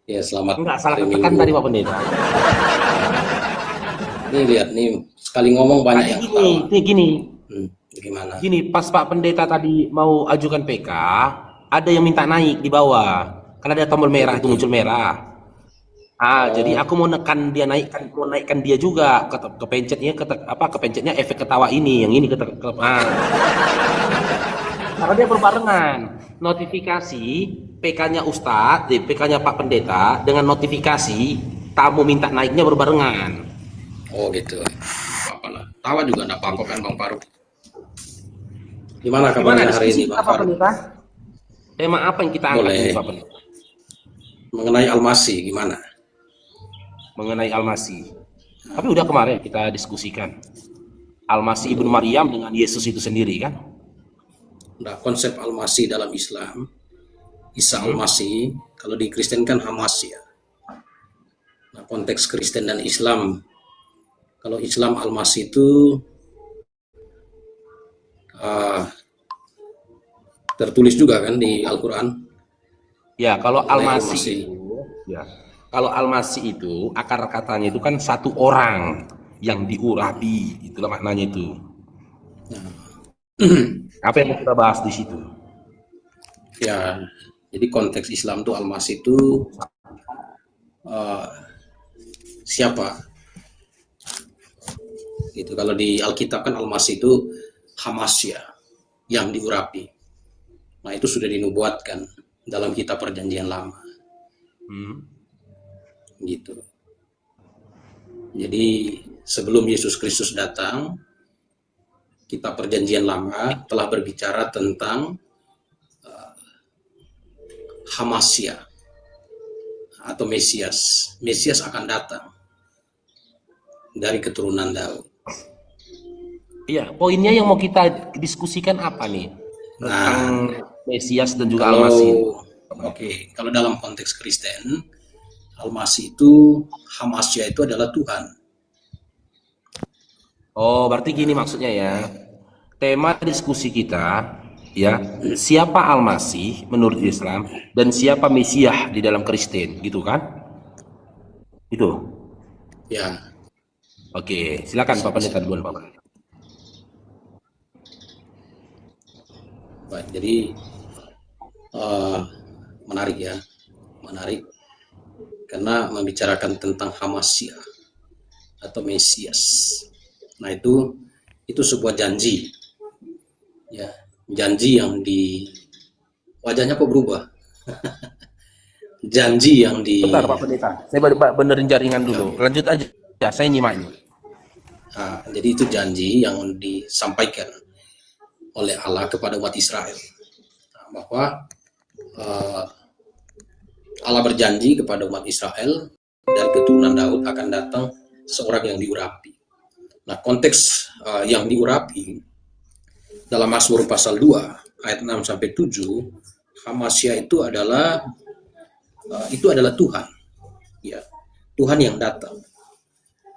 Ya, selamat Enggak, salah hari ketekan Minggu. tadi Pak Pendeta. Nih lihat nih, sekali ngomong banyak Tadi yang gini, ketawa. nih gini, Gimana? gini, pas Pak Pendeta tadi mau ajukan PK, ada yang minta naik di bawah. Karena ada tombol Oh merah itu gitu. muncul merah. Ah, jadi Oh, aku mau mau naikkan dia juga, kepencetnya kepencetnya efek ketawa ini, yang ini karena dia berbarengan. Notifikasi PK-nya Ustadz, PK-nya Pak Pendeta dengan notifikasi tamu minta naiknya berbarengan. oh gitu. Apa lah. Tawa juga enggak apa-apa kan Gitu. Bang Faruk. Gimana Gimana kabarnya hari diskusi ini kita Bang Pak Faruk? Pendeta? Tema apa yang kita angkat ini Boleh. Pak Pendeta? Mengenai Almasih gimana? Mengenai Al-Masih. Tapi udah kemarin kita diskusikan. Al-Masih Ibnu Belum. Maryam dengan Yesus itu sendiri kan? Nah, konsep Almasih dalam Islam, Isa Hmm. Almasih, kalau di Kristen kan Hamas ya. Nah, konteks Kristen dan Islam, kalau Islam Almasih itu uh, tertulis juga kan di Al-Quran Ya, kalau mengenai Al-Masih Almasih. itu, ya, kalau Al-Masih itu akar katanya itu kan satu orang yang diurapi, itulah maknanya itu. Apa yang mau kita bahas di situ? Ya, jadi konteks Islam tuh Al-Masih itu uh, siapa? Gitu. Kalau di Alkitab kan Al-Masih itu Hamasya yang diurapi. Nah, itu sudah dinubuatkan dalam kitab Perjanjian Lama. Hmm. Gitu. Jadi sebelum Yesus Kristus datang, kitab Perjanjian Lama telah berbicara tentang Hamasya atau Mesias. Mesias akan datang dari keturunan Daud. Iya, poinnya yang mau kita diskusikan apa nih? Tentang Nah, Mesias dan juga kalau Al-Masih. kalau dalam konteks Kristen, Al-Masih itu Hamasya itu adalah Tuhan. Oh, berarti gini maksudnya ya. Tema diskusi kita, ya, siapa Al-Masih menurut Islam dan siapa Mesias di dalam Kristen, gitu kan? Itu. Ya, Oke, silakan Pak Pendeta duluan, Pak. baik. Jadi uh, menarik ya, menarik karena membicarakan tentang Hamasya atau Mesias. Nah, itu sebuah janji, ya, janji yang di wajahnya kok berubah, janji yang Bentar, di Pak Pendeta. Saya benerin jaringan ya, dulu. Lanjut aja. Ya, saya nyimak ini. jadi itu janji yang disampaikan oleh Allah kepada umat Israel, bahwa uh, Allah berjanji kepada umat Israel dari keturunan Daud akan datang seorang yang diurapi. Nah, konteks yang diurapi dalam Mazmur pasal 2 ayat 6 sampai 7, Hamasya itu adalah Tuhan. Ya, Tuhan yang datang.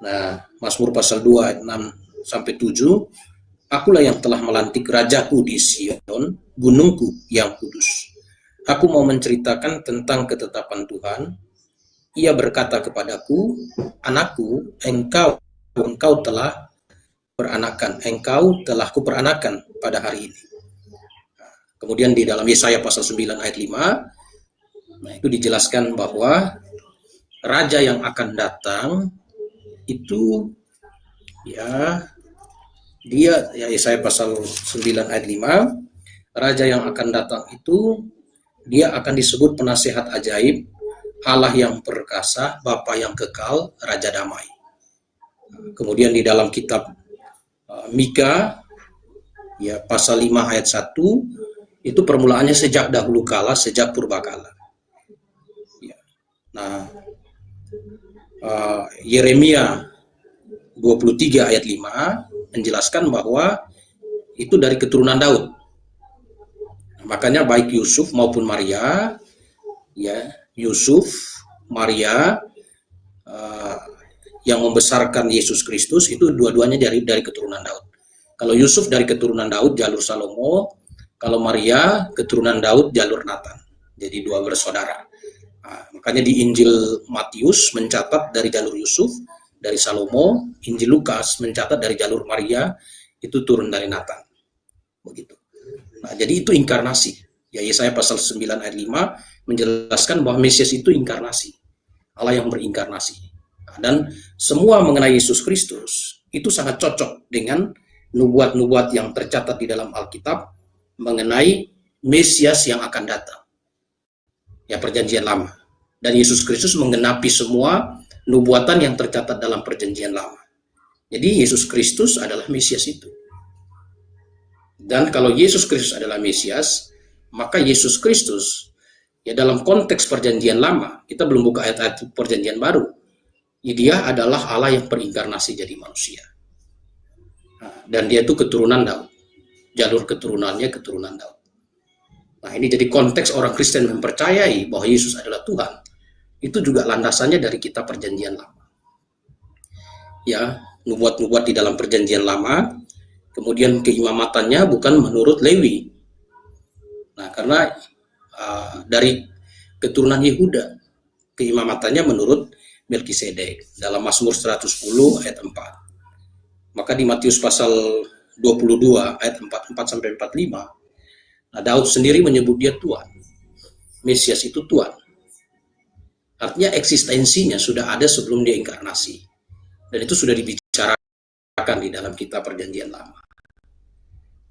Nah, Mazmur pasal 2 ayat 6 sampai 7, akulah yang telah melantik rajaku di Sion, gunungku yang kudus. Aku mau menceritakan tentang ketetapan Tuhan. Ia berkata kepadaku, anakku, engkau telah peranakan, engkau telah kuperanakan pada hari ini. Kemudian di dalam Yesaya pasal 9 ayat 5, nah itu dijelaskan bahwa raja yang akan datang itu ya Yesaya pasal 9 ayat 5, raja yang akan datang itu dia akan disebut penasehat ajaib, Allah yang perkasa, Bapa yang kekal, Raja damai. Kemudian di dalam kitab Mika ya pasal 5 ayat 1, itu permulaannya sejak dahulu kala, sejak purbakala. Ya. Nah, Yeremia 23 ayat 5 menjelaskan bahwa itu dari keturunan Daud. Nah, makanya baik Yusuf maupun Maria, ya Yusuf, Maria yang membesarkan Yesus Kristus itu dua-duanya dari keturunan Daud. Kalau Yusuf dari keturunan Daud jalur Salomo, kalau Maria keturunan Daud jalur Nathan. Jadi dua bersaudara. Nah, makanya di Injil Matius mencatat dari jalur Yusuf, dari Salomo. Injil Lukas mencatat dari jalur Maria, itu turun dari Nathan. Begitu. Nah, jadi itu inkarnasi. Ya, Yesaya pasal 9 ayat 5 menjelaskan bahwa Mesias itu inkarnasi. Allah yang berinkarnasi. Nah, dan semua mengenai Yesus Kristus itu sangat cocok dengan nubuat-nubuat yang tercatat di dalam Alkitab mengenai Mesias yang akan datang. Ya, perjanjian lama. Dan Yesus Kristus menggenapi semua nubuatan yang tercatat dalam perjanjian lama. Jadi Yesus Kristus adalah Mesias itu. Dan kalau Yesus Kristus adalah Mesias, maka Yesus Kristus, ya dalam konteks perjanjian lama, kita belum buka ayat-ayat perjanjian baru, ya, dia adalah Allah yang berinkarnasi jadi manusia. Nah, dan dia itu keturunan Daud. Jalur keturunannya keturunan Daud. Nah, ini jadi konteks orang Kristen mempercayai bahwa Yesus adalah Tuhan. Itu juga landasannya dari kitab perjanjian lama. Ya, nubuat-nubuat di dalam perjanjian lama, kemudian keimamatannya bukan menurut Lewi. Nah, karena dari keturunan Yehuda, keimamatannya menurut Melkisedek dalam Mazmur 110 ayat 4. Maka di Matius pasal 22 ayat 44 sampai 45, nah, Daud sendiri menyebut dia Tuhan. Mesias itu Tuhan. Artinya eksistensinya sudah ada sebelum dia inkarnasi. Dan itu sudah dibicarakan di dalam kitab perjanjian lama.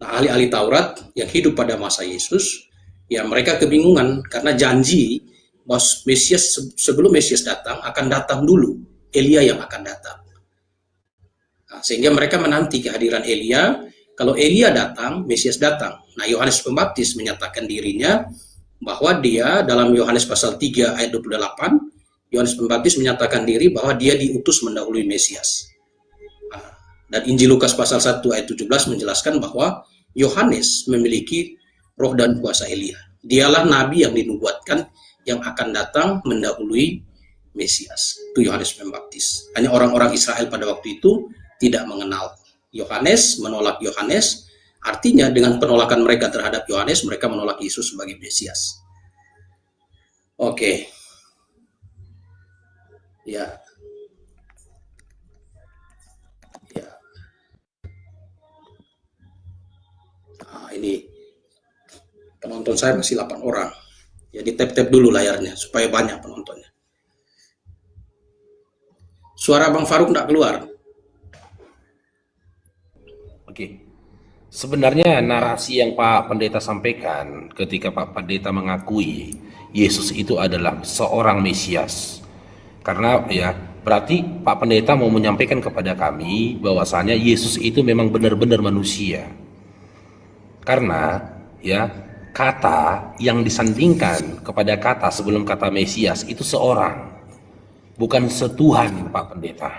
Nah, ahli-ahli Taurat yang hidup pada masa Yesus, ya mereka kebingungan karena janji bahwa Mesias, sebelum Mesias datang, akan datang dulu Elia yang akan datang. Nah, sehingga mereka menanti kehadiran Elia. Kalau Elia datang, Mesias datang. Nah, Yohanes Pembaptis menyatakan dirinya bahwa dia dalam Yohanes pasal 3 ayat 28, Yohanes Pembaptis menyatakan diri bahwa dia diutus mendahului Mesias. Nah, dan Injil Lukas pasal 1 ayat 17 menjelaskan bahwa Yohanes memiliki roh dan kuasa Elia. Dialah nabi yang dinubuatkan yang akan datang mendahului Mesias. Itu Yohanes Pembaptis. Hanya orang-orang Israel pada waktu itu tidak mengenal Yohanes, menolak Yohanes. Artinya dengan penolakan mereka terhadap Yohanes, mereka menolak Yesus sebagai Mesias. Oke. Ya. Ya. Nah, ini penonton saya masih 8 orang. Ya, tap-tap dulu layarnya supaya banyak penontonnya. Suara Bang Faruk enggak keluar. Oke. Sebenarnya narasi yang Pak Pendeta sampaikan ketika Pak Pendeta mengakui Yesus itu adalah seorang Mesias. Karena ya berarti Pak Pendeta mau menyampaikan kepada kami bahwasanya Yesus itu memang benar-benar manusia. Karena ya kata yang disandingkan kepada kata sebelum kata Mesias itu seorang, bukan setuhan, Pak Pendeta.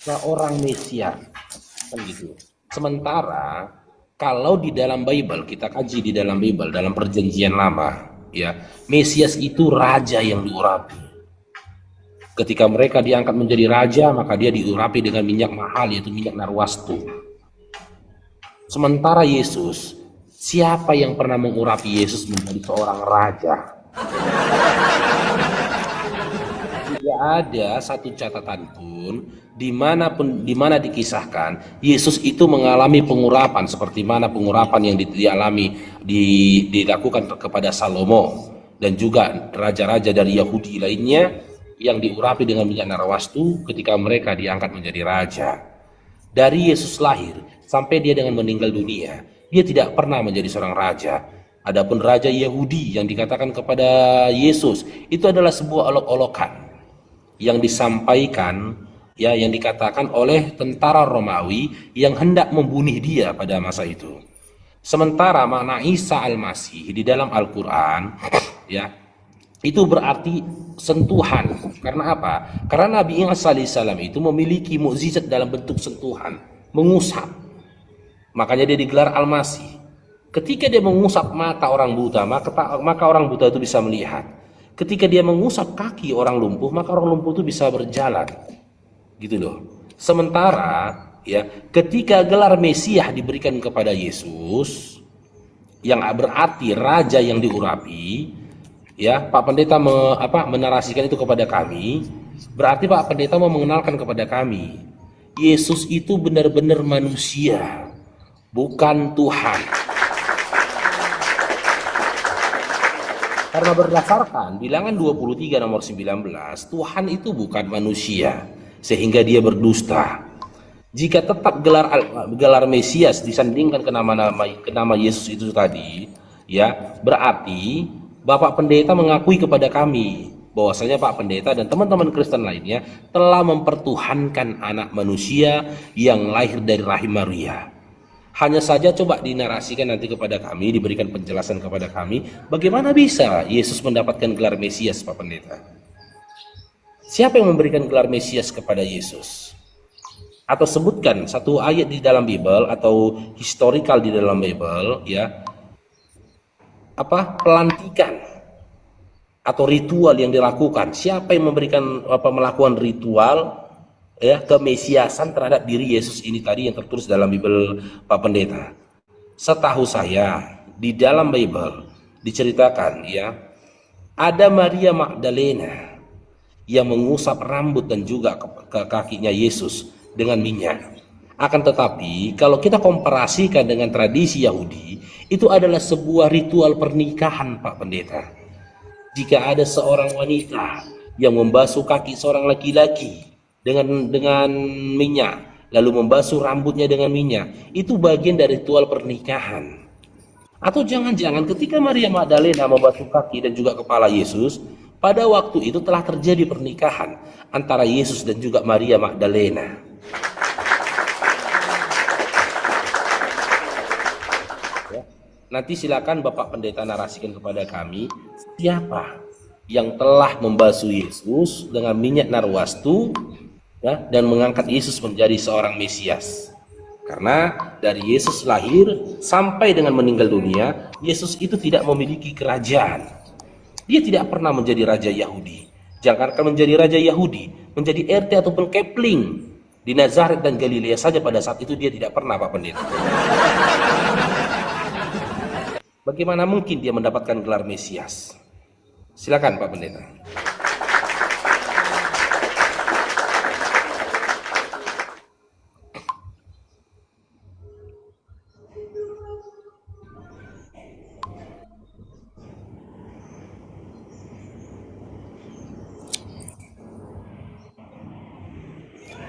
Seorang Mesias kan gitu. Sementara kalau di dalam Bible, kita kaji di dalam Bible, dalam perjanjian lama, ya, Mesias itu raja yang diurapi. Ketika mereka diangkat menjadi raja, maka dia diurapi dengan minyak mahal, yaitu minyak narwastu. Sementara Yesus, siapa yang pernah mengurapi Yesus menjadi seorang raja? Tidak ada satu catatan pun di mana dikisahkan Yesus itu mengalami pengurapan seperti mana pengurapan yang dilakukan kepada Salomo dan juga raja-raja dari Yahudi lainnya yang diurapi dengan minyak narwastu ketika mereka diangkat menjadi raja. Dari Yesus lahir sampai dia dengan meninggal dunia, dia tidak pernah menjadi seorang raja. Adapun raja Yahudi yang dikatakan kepada Yesus itu adalah sebuah olok-olokan yang disampaikan, ya, yang dikatakan oleh tentara Romawi yang hendak membunuh dia pada masa itu. Sementara makna Isa Al-Masih di dalam Al-Quran, ya, itu berarti sentuhan. Karena apa? Karena Nabi Isa alaihissalam itu memiliki mukjizat dalam bentuk sentuhan, mengusap. Makanya dia digelar Al-Masih. Ketika dia mengusap mata orang buta, maka orang buta itu bisa melihat. Ketika dia mengusap kaki orang lumpuh, maka orang lumpuh itu bisa berjalan. Gitu loh. Sementara ya, ketika gelar Mesias diberikan kepada Yesus, yang berarti raja yang diurapi, ya Pak Pendeta menarasikan itu kepada kami, berarti Pak Pendeta mau mengenalkan kepada kami Yesus itu benar-benar manusia, bukan Tuhan. Karena berdasarkan bilangan 23 nomor 19, Tuhan itu bukan manusia sehingga dia berdusta. Jika tetap gelar Mesias disandingkan ke nama Yesus itu tadi, ya berarti Bapak Pendeta mengakui kepada kami bahwasanya Pak Pendeta dan teman-teman Kristen lainnya telah mempertuhankan anak manusia yang lahir dari rahim Maria. Hanya saja coba dinarasikan nanti kepada kami, diberikan penjelasan kepada kami, bagaimana bisa Yesus mendapatkan gelar Mesias, Pak Pendeta? Siapa yang memberikan gelar Mesias kepada Yesus? Atau sebutkan satu ayat di dalam Bible atau historical di dalam Bible, ya, pelantikan atau ritual yang dilakukan. Siapa yang memberikan melakukan ritual, ya, kemesiasan terhadap diri Yesus ini tadi yang tertulis dalam Bible, Pak Pendeta? Setahu saya di dalam Bible diceritakan, ya, ada Maria Magdalena yang mengusap rambut dan juga ke kakinya Yesus dengan minyak. Akan tetapi kalau kita komparasikan dengan tradisi Yahudi, itu adalah sebuah ritual pernikahan, Pak Pendeta. Jika ada seorang wanita yang membasuh kaki seorang laki-laki dengan minyak, lalu membasuh rambutnya dengan minyak, itu bagian dari ritual pernikahan. Atau jangan-jangan ketika Maria Magdalena membasuh kaki dan juga kepala Yesus, pada waktu itu telah terjadi pernikahan antara Yesus dan juga Maria Magdalena. Ya. Nanti silakan Bapak Pendeta narasikan kepada kami siapa yang telah membasuh Yesus dengan minyak narwastu, ya, dan mengangkat Yesus menjadi seorang Mesias. Karena dari Yesus lahir sampai dengan meninggal dunia, Yesus itu tidak memiliki kerajaan. Dia tidak pernah menjadi raja Yahudi. Jangankan menjadi raja Yahudi, menjadi RT ataupun kepling di Nazaret dan Galilea saja pada saat itu dia tidak pernah, Pak Pendeta. Bagaimana mungkin dia mendapatkan gelar Mesias? Silakan Pak Pendeta.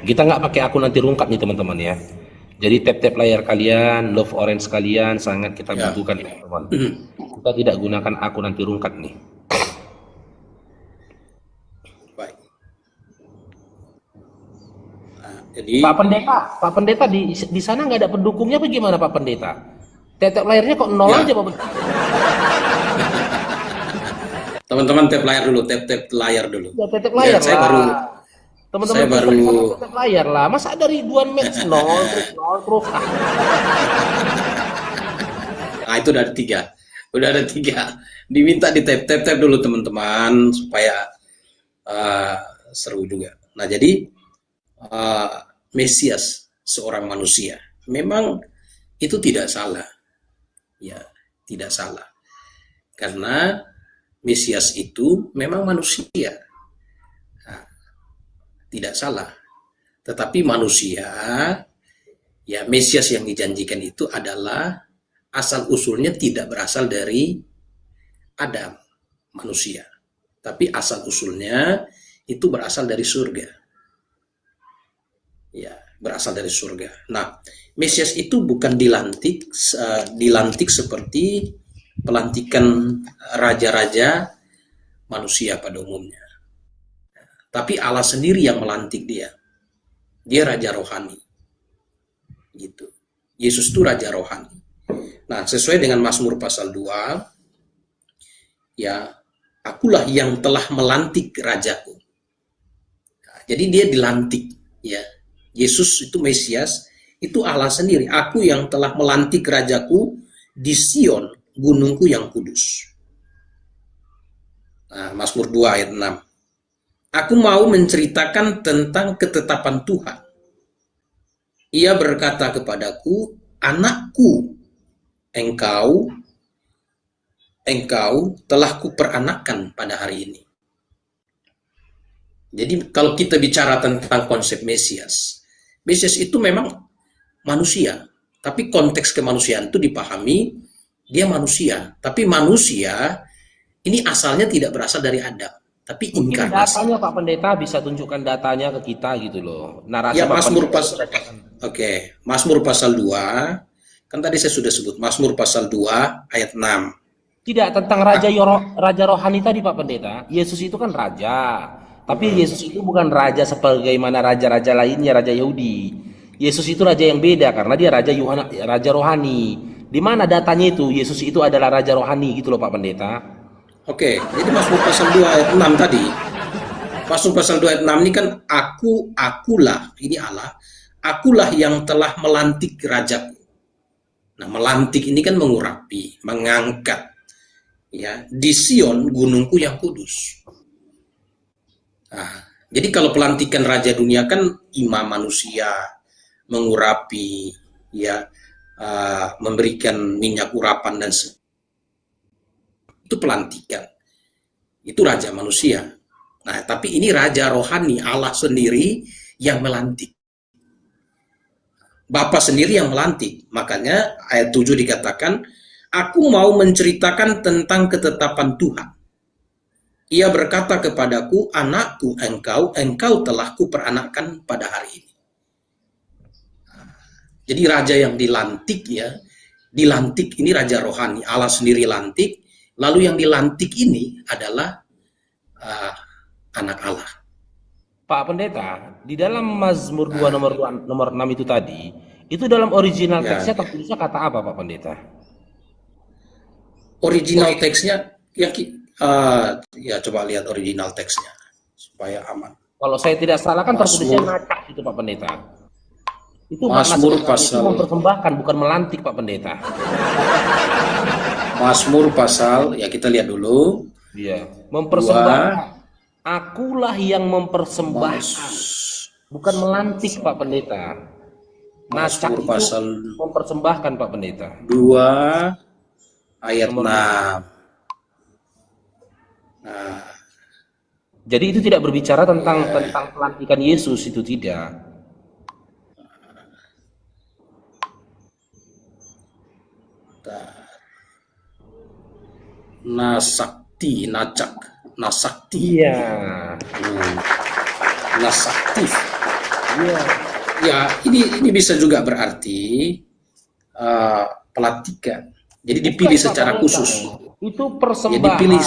Kita nggak pakai akun nanti rungkat nih teman-teman ya. Jadi tap-tap layar kalian, love orange kalian sangat kita butuhkan ya, teman-teman. Kita tidak gunakan akun nanti rungkat nih. Baik. Nah, jadi Pak Pendeta di sana nggak ada pendukungnya bagaimana Pak Pendeta? Tap-tap layarnya kok nol aja Pak Pendeta. Teman-teman tap layar dulu, tap layar dulu. Ya, tap layar saya baru teman-teman tap layar lah. Masa ada ribuan match nol terus. Nah, itu udah ada 3. Udah ada 3. Diminta di tap dulu teman-teman supaya seru juga. Nah, jadi Mesias seorang manusia. Memang itu tidak salah. Ya, tidak salah. Karena Mesias itu memang manusia. Nah, tidak salah. Tetapi manusia, ya Mesias yang dijanjikan itu adalah asal usulnya tidak berasal dari Adam, manusia. Tapi asal usulnya itu berasal dari surga. Ya, berasal dari surga. Nah, Mesias itu bukan dilantik seperti pelantikan raja-raja manusia pada umumnya. Tapi Allah sendiri yang melantik dia. Dia raja rohani. Gitu. Yesus itu raja rohani. Nah, sesuai dengan Mazmur pasal 2, ya, akulah yang telah melantik rajaku. Nah, jadi dia dilantik, ya. Yesus itu Mesias, itu Allah sendiri. Aku yang telah melantik rajaku di Sion, gunungku yang kudus. Nah, Mazmur 2 ayat 6. Aku mau menceritakan tentang ketetapan Tuhan. Ia berkata kepadaku, anakku, engkau engkau telah kuperanakkan pada hari ini. Jadi kalau kita bicara tentang konsep Mesias, Mesias itu memang manusia, tapi konteks kemanusiaan itu dipahami dia manusia, tapi manusia ini asalnya tidak berasal dari Adam, tapi Mungkin inkarnasi. datanya Pak Pendeta bisa tunjukkan datanya ke kita gitu loh. Narasi Ya, Pak Mazmur Pendeta pasal Oke, Mazmur pasal 2, kan tadi saya sudah sebut Mazmur pasal 2 ayat 6. tidak tentang raja rohani tadi Pak Pendeta. Yesus itu kan raja. Tapi Yesus itu bukan raja sebagaimana raja-raja lainnya, raja Yahudi. Yesus itu raja yang beda karena dia raja rohani. Di mana datanya itu Yesus itu adalah raja rohani gitu loh Pak Pendeta. Oke, jadi Mazmur pasal 2 ayat 6 tadi. Mazmur pasal 2 ayat 6 ini kan akulah, ini Allah, akulah yang telah melantik rajaku. Nah, melantik ini kan mengurapi, mengangkat. Ya, di Sion gunungku yang kudus. Nah, jadi kalau pelantikan raja dunia kan imam manusia, mengurapi, ya, memberikan minyak urapan dan itu pelantikan. Itu raja manusia. Nah, tapi ini raja rohani, Allah sendiri yang melantik. Bapa sendiri yang melantik. Makanya ayat 7 dikatakan, aku mau menceritakan tentang ketetapan Tuhan. Ia berkata kepadaku, anakku, engkau telah kuperanakkan pada hari ini. Jadi raja yang dilantik ya, dilantik ini raja rohani, Allah sendiri lantik, lalu yang dilantik ini adalah anak Allah. Pak Pendeta, di dalam Mazmur 2 nomor 6 itu tadi, itu dalam original Ya. teksnya tertulisnya kata apa Pak Pendeta? Original teksnya ya coba lihat original teksnya supaya aman. Kalau saya tidak salah kan tertulisnya Mazmur. nacak itu Pak Pendeta. Itu Mazmur maksudnya itu pasal mempersembahkan bukan melantik Pak Pendeta. Mazmur pasal ya kita lihat dulu. Iya, mempersembahkan. Akulah yang mempersembahkan, bukan melantik Pak Pendeta. Nacak Mazmur itu pasal mempersembahkan Pak Pendeta. 2 ayat Nomor 6. Nah, Jadi itu tidak berbicara tentang pelantikan Yesus, itu tidak. Nasakti, Nasakti. Iya. Nasaktif. Iya. Ya, ini bisa juga berarti pelantikan. Jadi dipilih Bukan, Pak secara Pendeta. khusus. Itu Ya, persembahan. dipilih.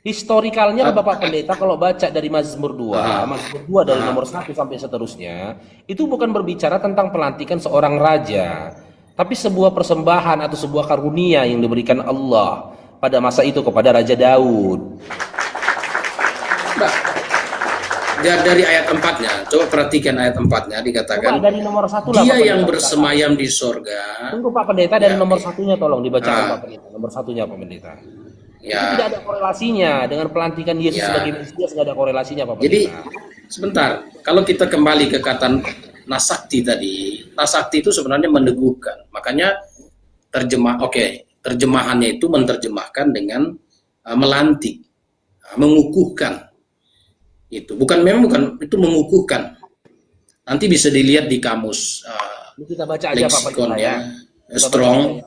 Historikalnya Bapak Pendeta kalau baca dari Mazmur 2, Mazmur 2 dari nomor 1 sampai seterusnya, itu bukan berbicara tentang pelantikan seorang raja, tapi sebuah persembahan atau sebuah karunia yang diberikan Allah pada masa itu kepada Raja Daud. Nah, dari ayat 4-nya, coba perhatikan ayat 4-nya dikatakan, Coba dari nomor 1 lah dia Pak yang Pendeta. bersemayam di sorga. Tunggu Pak Pendeta dari Ya, nomor satunya tolong dibacakan Ah. Pak Pendeta. Nomor satunya Pak Pendeta. Itu Ya, tidak ada korelasinya dengan pelantikan Yesus Ya. sebagai Mesias, tidak ada korelasinya Pak Pendeta. jadi sebentar, kalau kita kembali ke kata nasakti tadi, nasakti itu sebenarnya meneguhkan. Makanya terjemahannya itu menerjemahkan dengan melantik, mengukuhkan. Itu bukan itu mengukuhkan. Nanti bisa dilihat di kamus Ini kita baca aja Pak Pendeta ya. lexikonnya, strong.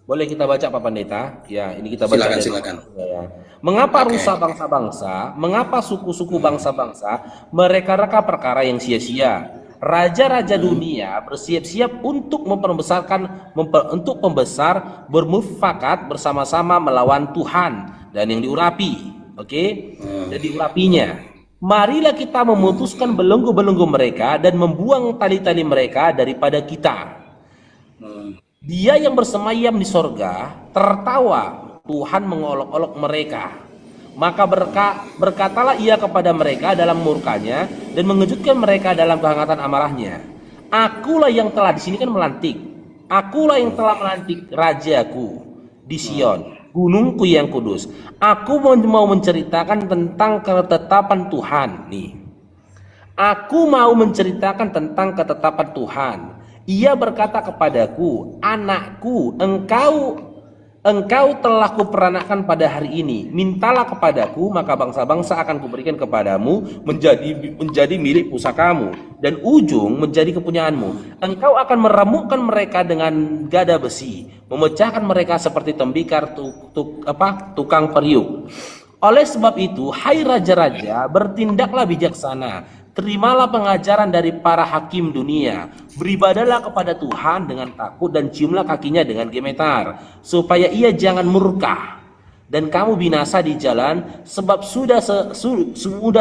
Boleh kita baca Pak Pendeta? Ya, ini kita baca. Silakan. Ya. Mengapa Oke. rusa bangsa-bangsa, mengapa suku-suku bangsa-bangsa mereka-reka perkara yang sia-sia? Raja-raja dunia bersiap-siap untuk untuk pembesar bermufakat bersama-sama melawan Tuhan dan yang diurapi. Oke? Dan diurapinya. Marilah kita memutuskan belenggu-belenggu mereka dan membuang tali-tali mereka daripada kita. Dia yang bersemayam di sorga tertawa, Tuhan mengolok-olok mereka. Maka berkatalah ia kepada mereka dalam murkanya dan mengejutkan mereka dalam kehangatan amarahnya. Akulah yang telah, di sini kan melantik. Akulah yang telah melantik rajaku di Sion, gunungku yang kudus. Aku mau menceritakan tentang ketetapan Tuhan. Nih. Aku mau menceritakan tentang ketetapan Tuhan. Ia berkata kepadaku, anakku, engkau Engkau telah kuperanakan pada hari ini. Mintalah kepadaku, maka bangsa-bangsa akan kuberikan kepadamu menjadi milik pusakamu dan ujung menjadi kepunyaanmu. Engkau akan meremukkan mereka dengan gada besi, memecahkan mereka seperti tembikar tukang periuk. Oleh sebab itu, hai raja-raja, bertindaklah bijaksana. Terimalah pengajaran dari para hakim dunia. Beribadalah kepada Tuhan dengan takut dan ciumlah kakinya dengan gemetar, supaya ia jangan murka dan kamu binasa di jalan, sebab sudah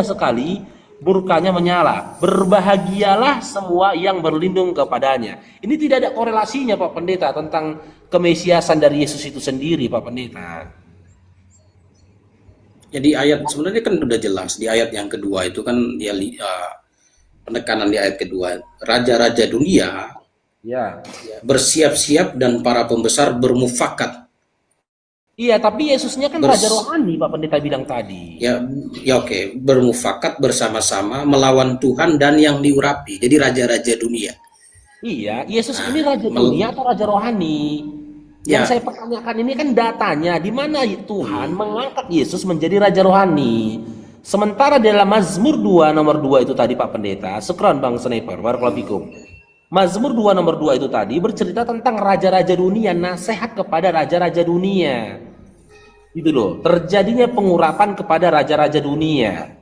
sekali murkanya menyala. Berbahagialah semua yang berlindung kepadanya. Ini tidak ada korelasinya Pak Pendeta tentang kemesiasan dari Yesus itu sendiri, Pak Pendeta. Jadi ayat sebenarnya kan sudah jelas di ayat yang kedua itu kan dia penekanan di ayat kedua, raja-raja dunia Ya. bersiap-siap dan para pembesar bermufakat. Iya, tapi Yesusnya kan raja rohani, Pak Pendeta bilang tadi. Ya oke, bermufakat bersama-sama melawan Tuhan dan yang diurapi. Jadi raja-raja dunia. Iya, Yesus ini raja dunia atau raja rohani? Yang saya pertanyakan ini kan datanya, di mana Tuhan mengangkat Yesus menjadi raja rohani. Sementara dalam Mazmur 2 nomor 2 itu tadi Pak Pendeta, sekron Bang Sniper, barakallahu fikum. Mazmur 2 nomor 2 itu tadi bercerita tentang raja-raja dunia, nasihat kepada raja-raja dunia. Itu loh, terjadinya pengurapan kepada raja-raja dunia.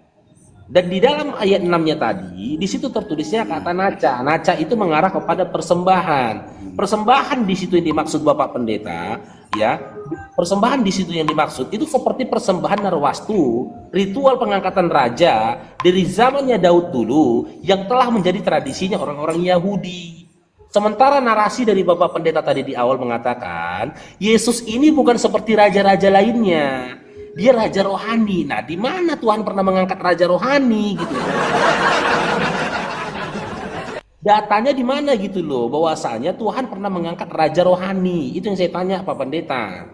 Dan di dalam ayat 6-nya tadi, di situ tertulisnya kata naca. Naca itu mengarah kepada persembahan. Persembahan di situ yang dimaksud Bapak Pendeta, ya. Persembahan di situ yang dimaksud itu seperti persembahan narwastu, ritual pengangkatan raja dari zamannya Daud dulu yang telah menjadi tradisinya orang-orang Yahudi. Sementara narasi dari Bapak Pendeta tadi di awal mengatakan, Yesus ini bukan seperti raja-raja lainnya. Dia raja rohani. Nah, di mana Tuhan pernah mengangkat raja rohani gitu? Datanya di mana gitu loh, bahwasanya Tuhan pernah mengangkat raja rohani. Itu yang saya tanya Pak Pendeta.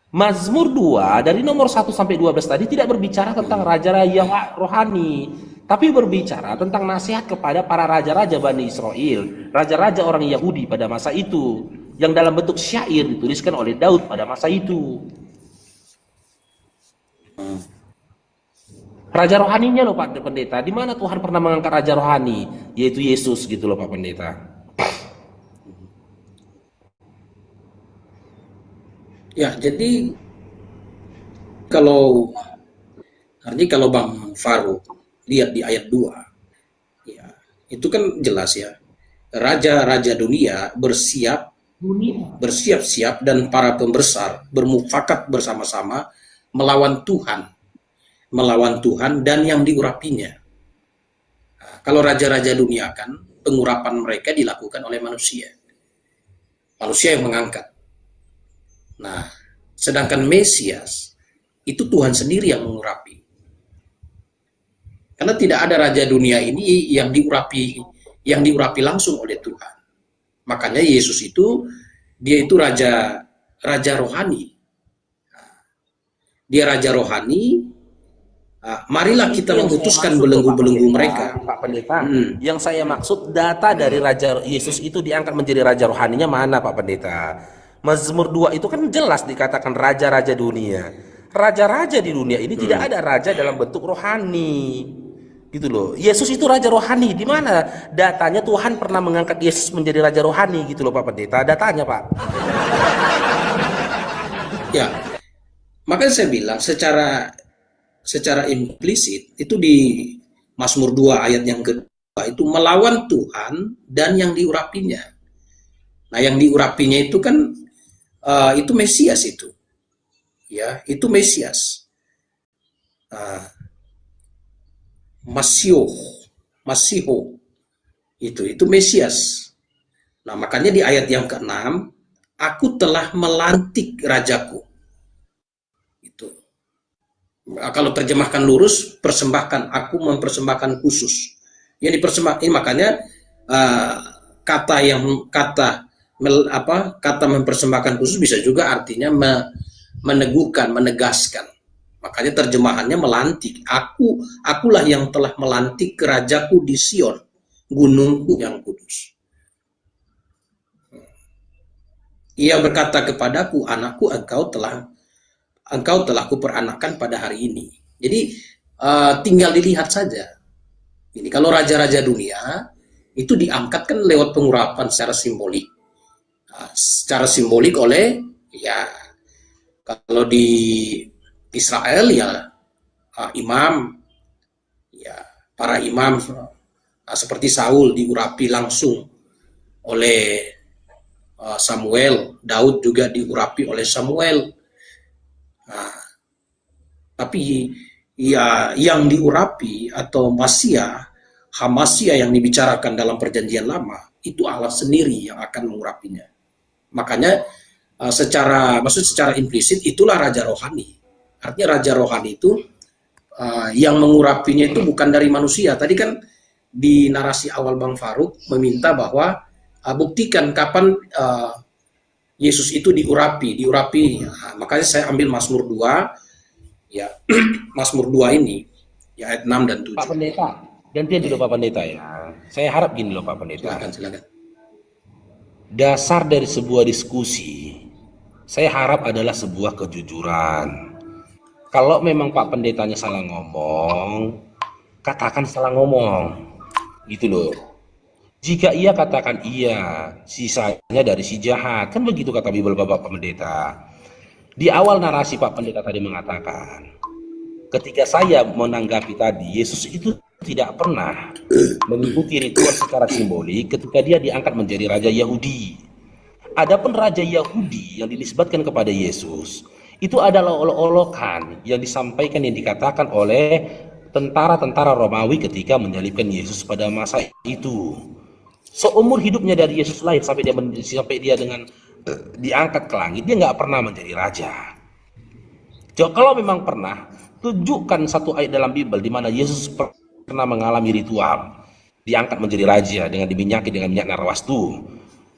Mazmur 2 dari nomor 1 sampai 12 tadi tidak berbicara tentang raja-raja rohani, tapi berbicara tentang nasihat kepada para raja-raja Bani Israel, raja-raja orang Yahudi pada masa itu, yang dalam bentuk syair dituliskan oleh Daud pada masa itu. Raja rohaninya loh Pak Pendeta, di mana Tuhan pernah mengangkat raja rohani, yaitu Yesus gitu loh Pak Pendeta. Ya, jadi kalau Bang Faruk lihat di ayat 2, ya, itu kan jelas ya. Raja-raja dunia bersiap-siap dan para pembesar bermufakat bersama-sama melawan Tuhan dan yang diurapinya. Nah, kalau raja-raja dunia kan pengurapan mereka dilakukan oleh manusia yang mengangkat. Nah, sedangkan Mesias itu Tuhan sendiri yang mengurapi. Karena tidak ada raja dunia ini yang diurapi langsung oleh Tuhan. Makanya Yesus itu raja rohani. Dia raja rohani. Marilah kita memutuskan belenggu-belenggu mereka. Pak Pendeta, yang saya maksud data dari Raja Yesus itu diangkat menjadi raja rohaninya mana Pak Pendeta? Mazmur 2 itu kan jelas dikatakan raja-raja dunia. Raja-raja di dunia ini tidak ada raja dalam bentuk rohani. Gitu loh. Yesus itu raja rohani. Di mana datanya Tuhan pernah mengangkat Yesus menjadi raja rohani gitu loh Pak Pendeta? Datanya, Pak. Ya. Makanya saya bilang secara implisit itu di Mazmur 2 ayat yang kedua itu melawan Tuhan dan yang diurapinya. Nah, yang diurapinya itu kan itu Mesias itu. Ya, itu Mesias. Masiho. Itu Mesias. Nah, makanya di ayat yang ke-6, aku telah melantik rajaku. Itu. Kalau terjemahkan lurus, aku mempersembahkan khusus. Yang dipersembahkan ini makanya kata mempersembahkan khusus bisa juga artinya meneguhkan, menegaskan. Makanya terjemahannya melantik. Akulah yang telah melantik rajaku di Sion, gunungku yang kudus. Ia berkata kepadaku, anakku, engkau telah kuperanakan pada hari ini. Jadi tinggal dilihat saja. Ini kalau raja-raja dunia itu diangkat kan lewat pengurapan secara simbolik oleh, ya, kalau di Israel ya imam, ya, para imam seperti Saul diurapi langsung oleh Samuel, Daud juga diurapi oleh Samuel. Nah, tapi ya yang diurapi atau Hamasia yang dibicarakan dalam perjanjian lama itu Allah sendiri yang akan mengurapinya. Makanya secara implisit itulah raja rohani. Artinya raja rohani itu yang mengurapinya itu bukan dari manusia. Tadi kan di narasi awal Bang Faruk meminta bahwa buktikan kapan Yesus itu diurapi. Nah, makanya saya ambil Mazmur 2, ya. Mazmur 2 ini ya ayat 6 dan 7. Pak Pendeta, gantian dulu Pak Pendeta ya. Saya harap gini loh Pak Pendeta. Silakan. Dasar dari sebuah diskusi, saya harap adalah sebuah kejujuran. Kalau memang Pak Pendetanya salah ngomong, katakan salah ngomong. Gitu loh. Jika ia katakan iya, sisanya dari si jahat. Kan begitu kata Bible Bapak Pendeta. Di awal narasi Pak Pendeta tadi mengatakan, ketika saya menanggapi tadi, Yesus itu tidak pernah mengikuti ritual secara simbolik ketika dia diangkat menjadi Raja Yahudi. Adapun Raja Yahudi yang dinisbatkan kepada Yesus, itu adalah olok-olokan yang disampaikan, yang dikatakan oleh tentara-tentara Romawi ketika menyalibkan Yesus pada masa itu. Seumur hidupnya dari Yesus lahir sampai dia dengan diangkat ke langit, dia nggak pernah menjadi raja. Jadi kalau memang pernah, tunjukkan satu ayat dalam Bible di mana Yesus pernah mengalami ritual diangkat menjadi raja dengan diminyaki dengan minyak narwastu.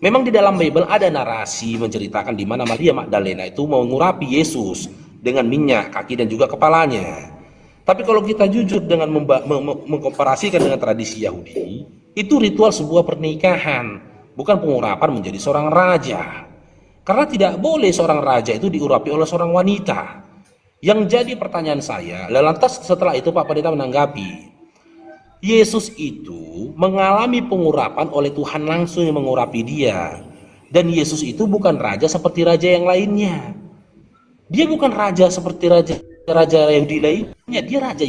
Memang di dalam Bible ada narasi menceritakan di mana Maria Magdalena itu mengurapi Yesus dengan minyak kaki dan juga kepalanya. Tapi kalau kita jujur dengan mengkomparasikan dengan tradisi Yahudi, itu ritual sebuah pernikahan, bukan pengurapan menjadi seorang raja. Karena tidak boleh seorang raja itu diurapi oleh seorang wanita. Yang jadi pertanyaan saya, lantas setelah itu Pak Pendeta menanggapi, Yesus itu mengalami pengurapan oleh Tuhan langsung yang mengurapi dia. Dan Yesus itu bukan raja seperti raja yang lainnya. Dia bukan raja seperti raja Yahudi lainnya. Dia raja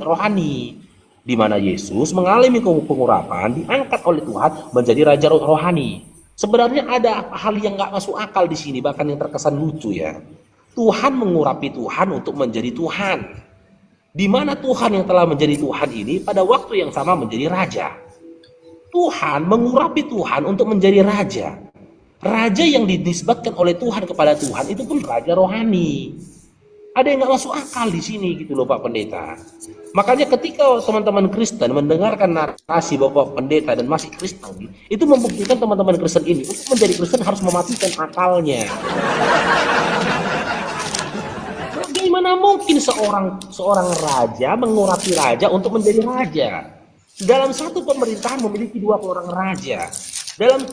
rohani. Di mana Yesus mengalami pengurapan, diangkat oleh Tuhan menjadi raja rohani. Sebenarnya ada hal yang nggak masuk akal di sini, bahkan yang terkesan lucu ya. Tuhan mengurapi Tuhan untuk menjadi Tuhan. Di mana Tuhan yang telah menjadi Tuhan ini pada waktu yang sama menjadi raja. Tuhan mengurapi Tuhan untuk menjadi raja. Raja yang dinisbatkan oleh Tuhan kepada Tuhan itu pun raja rohani. Ada yang nggak masuk akal di sini gitu loh Pak Pendeta. Makanya ketika teman-teman Kristen mendengarkan narasi Bapak Pendeta dan masih Kristen, itu membuktikan teman-teman Kristen ini untuk menjadi Kristen harus mematikan akalnya. Bagaimana mungkin seorang raja mengurapi raja untuk menjadi raja? Dalam satu pemerintahan memiliki 2 orang raja. Dalam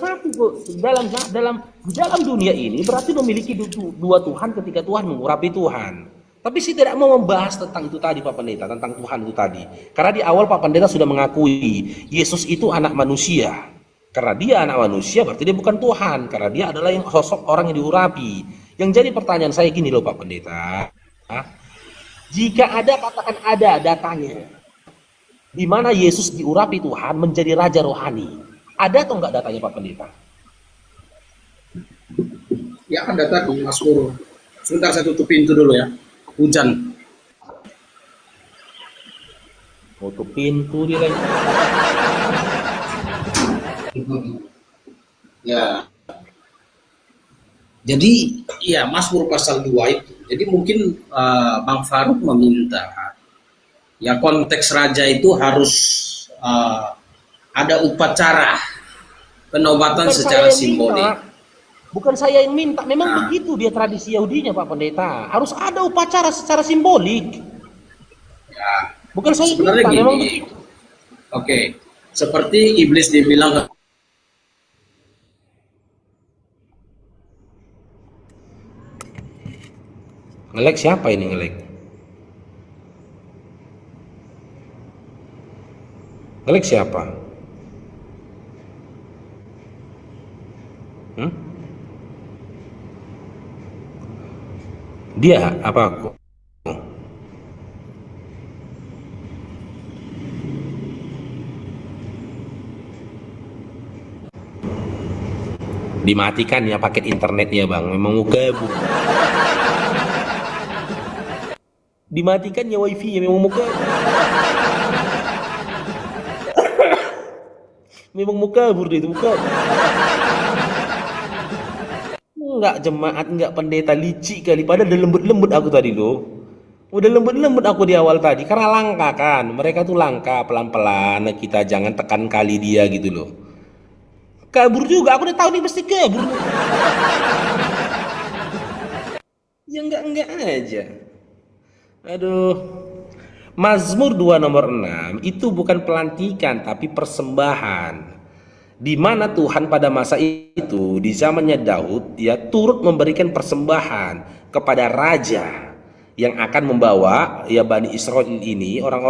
dunia ini berarti memiliki 2 Tuhan ketika Tuhan mengurapi Tuhan. Tapi saya tidak mau membahas tentang itu tadi Pak Pendeta, tentang Tuhan itu tadi. Karena di awal Pak Pendeta sudah mengakui Yesus itu anak manusia. Karena dia anak manusia berarti dia bukan Tuhan. Karena dia adalah yang sosok orang yang diurapi. Yang jadi pertanyaan saya gini loh Pak Pendeta. Jika ada, katakan ada datanya di mana Yesus diurapi Tuhan menjadi raja rohani, ada atau enggak datanya Pak Pendeta? Ya kan data di Mazmur. Sebentar saya tutup pintu dulu ya. Hujan. Tutup pintu dia lagi. Ya. Jadi ya Mazmur pasal 2 itu. Jadi mungkin Bang Faruk meminta ya konteks raja itu harus ada upacara penobatan secara simbolik. Bukan saya yang minta, memang begitu dia tradisi Yahudinya Pak Pendeta. Harus ada upacara secara simbolik. Ya, bukan saya yang minta, gini, memang begitu. Oke, seperti iblis dibilang Ngelek siapa ini ngelek? Ngelek siapa? Hmm? Dia apa aku? Dimatikan ya paket internetnya bang, memang muka bu. Dimatikan ya wifi ya memang muka. Memang muka bur itu muka. Enggak jemaat, enggak pendeta, licik kali. Padahal udah lembut-lembut aku tadi loh. Udah lembut-lembut aku di awal tadi karena langka kan. Mereka tuh langka, pelan-pelan. Kita jangan tekan kali dia gitu loh. Kabur juga, aku udah tahu nih pasti kabur. Ya enggak aja. Aduh. Mazmur 2 nomor 6 itu bukan pelantikan tapi persembahan. Di mana Tuhan pada masa itu di zamannya Daud ya turut memberikan persembahan kepada raja yang akan membawa ya Bani Israel ini, orang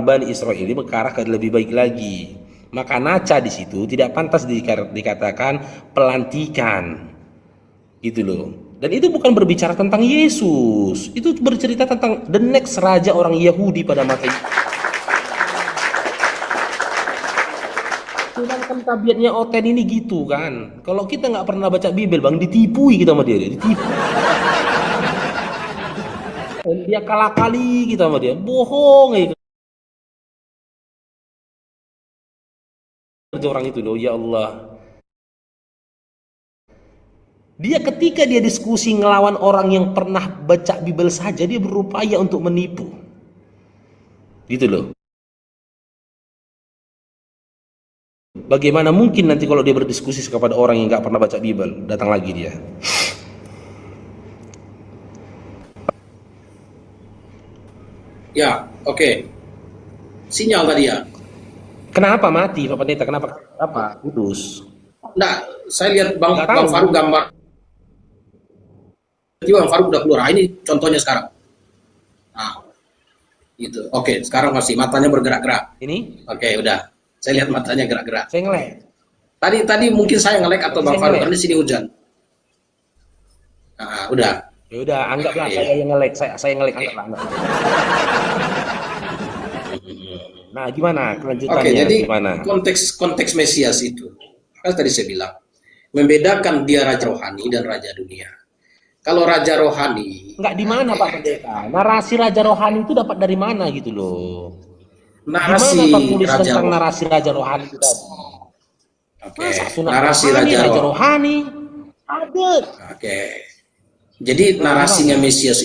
Bani Israel ini ke arah lebih baik lagi. Maka naca di situ tidak pantas dikatakan pelantikan. Gitu loh. Dan itu bukan berbicara tentang Yesus. Itu bercerita tentang the next raja orang Yahudi pada masa itu. Sedangkan tabiatnya Oten ini gitu kan. Kalau kita nggak pernah baca Bible bang, ditipui kita sama dia, ditipu. Dan dia kalah kali kita sama dia, bohong ya. Kerja orang itu loh, ya Allah. Dia ketika dia diskusi ngelawan orang yang pernah baca Bible saja, dia berupaya untuk menipu. Gitu loh. Bagaimana mungkin nanti kalau dia berdiskusi kepada orang yang nggak pernah baca Bible, datang lagi dia. Ya, oke. Sinyal tadi ya. Kenapa mati Pak Pendeta? Kenapa apa? Putus. Nah, saya lihat Bang Nggak tahu. Faruk gambar. Jadi Bang Faruk udah keluar. Ini contohnya sekarang. Nah, gitu. Oke, sekarang masih matanya bergerak-gerak. Ini Oke, udah. Saya lihat matanya gerak-gerak. saya ngelek. Tadi mungkin saya nge-lag atau Bang Saya Faruk nge-lag. karena di sini hujan. Nah, udah. Ya udah, anggaplah Oke. saya yang ngelek. Saya ngelek, anggaplah. Nah, gimana kelanjutannya? Oke, jadi Gimana? konteks Mesias itu, kan tadi saya bilang, membedakan dia raja rohani dan raja dunia. Kalau raja rohani, Enggak di mana Pak Pendeta? Narasi raja rohani itu dapat dari mana gitu loh? narasi Gimana Pak tulis raja tentang rohani. narasi raja rohani itu tadi? Oke, Masa sunat narasi rohani, raja rohani. rohani? Ada. Oke, jadi narasinya Mesias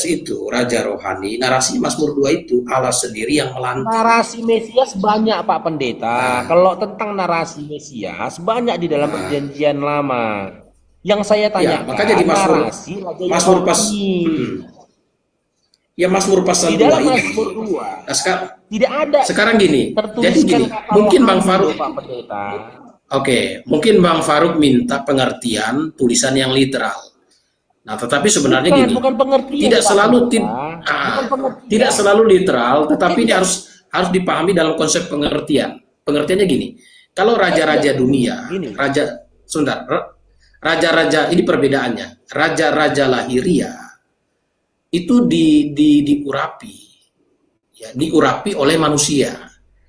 itu raja rohani. Narasi Mazmur 2 itu Allah sendiri yang melantik. Narasi Mesias banyak Pak Pendeta. Kalau tentang narasi Mesias banyak di dalam perjanjian lama. Yang saya Ya, tanyakan makanya di Mazmur narasi raja Mazmur pas rohani. ya Mazmur pasal Di 2 dalam ini. Mazmur 2 Nah, tidak ada sekarang gini. tertuliskan Jadi gini, kata mungkin Bang rohani Faruk loh, Pak Pendeta. Oke, mungkin Bang Faruk minta pengertian tulisan yang literal. Nah, tetapi sebenarnya gini, Bukan pengertian tidak Pak selalu Pendeta. Bukan pengertian. tidak selalu literal, tetapi ini harus dipahami dalam konsep pengertian. Pengertiannya gini, kalau raja-raja dunia, Gini. raja-raja ini perbedaannya. Raja-raja lahiria itu diurapi, ya, diurapi oleh manusia.